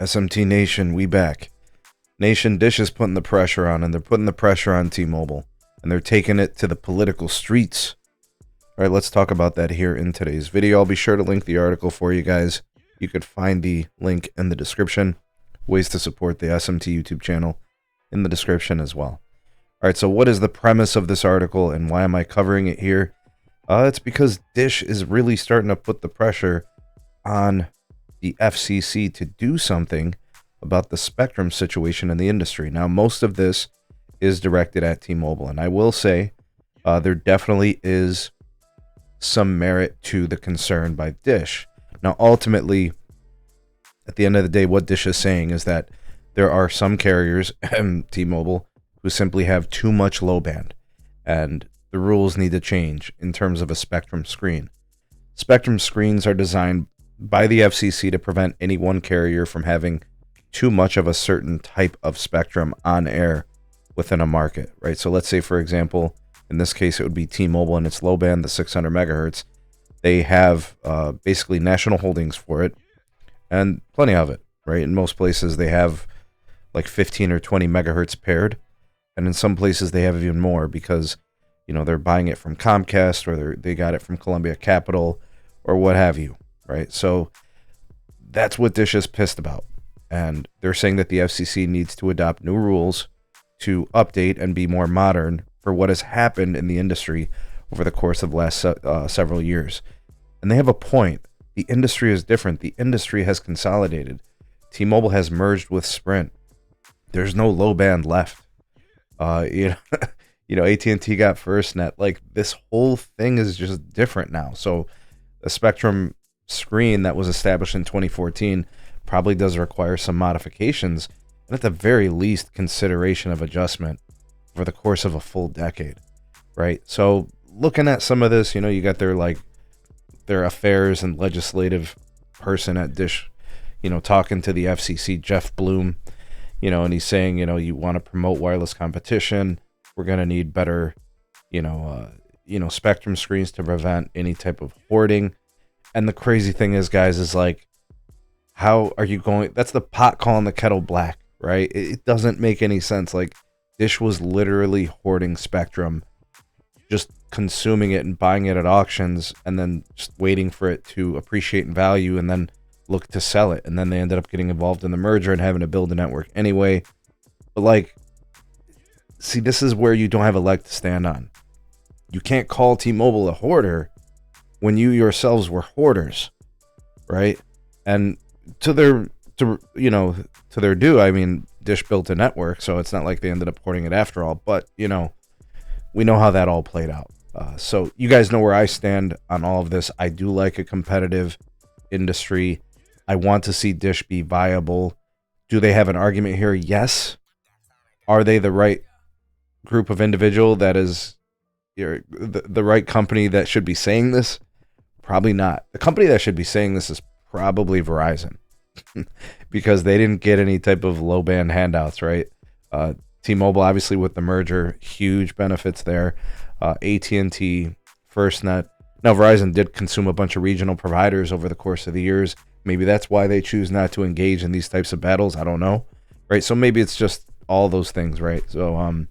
SMT Nation, we back. Nation, Dish is putting the pressure on, and they're putting the pressure on T-Mobile, and they're taking it to the political streets. All right, let's talk about that here in today's video. I'll be sure to link the article for you guys. You could find the link in the description. Ways to support the SMT YouTube channel in the description as well. All right, so what is the premise of this article, and why am I covering it here? It's because Dish is really starting to put the pressure on the FCC to do something about the spectrum situation in the industry. Now, most of this is directed at T-Mobile, and I will say there definitely is some merit to the concern by Dish. Now, ultimately, at the end of the day, what Dish is saying is that there are some carriers, T-Mobile, who simply have too much low band, and the rules need to change in terms of a spectrum screen. Spectrum screens are designed by the FCC to prevent any one carrier from having too much of a certain type of spectrum on air within a market, right? So let's say, for example, in this case, it would be T-Mobile and its low band, the 600 megahertz. They have basically national holdings for it, and plenty of it, right? In most places, they have like 15 or 20 megahertz paired, and in some places, they have even more because, you know, they're buying it from Comcast, or they got it from Columbia Capital, or what have you. Right, so that's what Dish is pissed about, and they're saying that the FCC needs to adopt new rules to update and be more modern for what has happened in the industry over the course of the last several years. And they have a point. The industry is different. The industry has consolidated. T-Mobile has merged with Sprint. There's no low band left. You know, AT&T got FirstNet. Like, this whole thing is just different now. So the spectrum screen that was established in 2014 probably does require some modifications, and at the very least consideration of adjustment for the course of a full decade, right? So looking at some of this, you know, you got their affairs and legislative person at Dish, you know, talking to the FCC, Jeff Bloom, you know, and he's saying, you know, you want to promote wireless competition, we're going to need better, spectrum screens to prevent any type of hoarding. And the crazy thing is, guys, is like, how are you going? That's the pot calling the kettle black, right? It doesn't make any sense. Like, Dish was literally hoarding spectrum, just consuming it and buying it at auctions, and then just waiting for it to appreciate in value, and then look to sell it. And then they ended up getting involved in the merger and having to build a network anyway. But like, see, this is where you don't have a leg to stand on. You can't call T-Mobile a hoarder when you yourselves were hoarders, right? And to their due, I mean, Dish built a network, so it's not like they ended up hoarding it after all. But, you know, we know how that all played out. So you guys know where I stand on all of this. I do like a competitive industry. I want to see Dish be viable. Do they have an argument here? Yes. Are they the right group of individual that is the right company that should be saying this? Probably not. The company that should be saying this is probably Verizon because they didn't get any type of low band handouts, right? T-Mobile, obviously, with the merger, huge benefits there. AT&T, FirstNet. Now, Verizon did consume a bunch of regional providers over the course of the years. Maybe that's why they choose not to engage in these types of battles. I don't know, right? So maybe it's just all those things, right? So,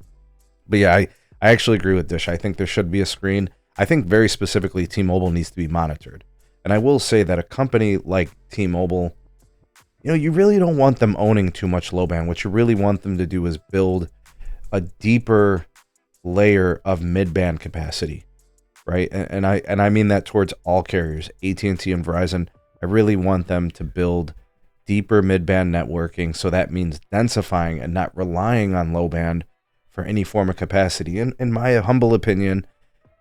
but yeah, I actually agree with Dish. I think there should be a screen. I think very specifically T-Mobile needs to be monitored. And I will say that a company like T-Mobile, you know, you really don't want them owning too much low band. What you really want them to do is build a deeper layer of mid-band capacity, right? And I mean that towards all carriers, AT&T and Verizon. I really want them to build deeper mid-band networking. So that means densifying and not relying on low band for any form of capacity. In my humble opinion,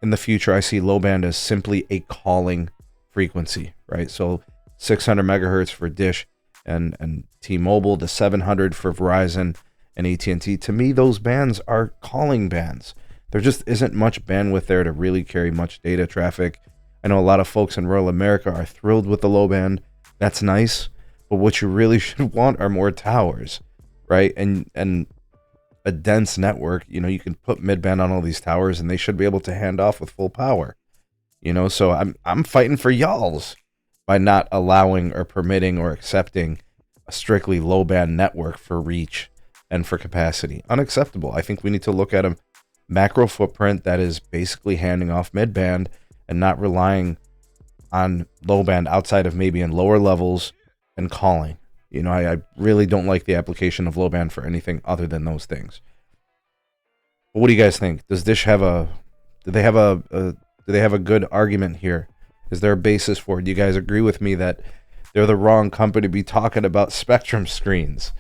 in the future, I see low band as simply a calling frequency, right? So 600 megahertz for Dish and T-Mobile, the 700 for Verizon and AT&T. To me, those bands are calling bands. There just isn't much bandwidth there to really carry much data traffic. I know a lot of folks in rural America are thrilled with the low band. That's nice. But what you really should want are more towers, right? And a dense network, you know, you can put mid-band on all these towers and they should be able to hand off with full power. You know, so I'm fighting for y'alls by not allowing or permitting or accepting a strictly low band network for reach and for capacity. Unacceptable. I think we need to look at a macro footprint that is basically handing off mid band and not relying on low band outside of maybe in lower levels and calling. You know, I really don't like the application of low band for anything other than those things. But what do you guys think? Does Dish have do they have a good argument here? Is there a basis for it? Do you guys agree with me that they're the wrong company to be talking about Spectrum screens?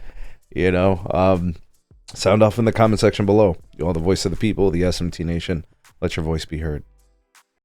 You know, sound off in the comment section below. You're all the voice of the people, the SMT Nation. Let your voice be heard.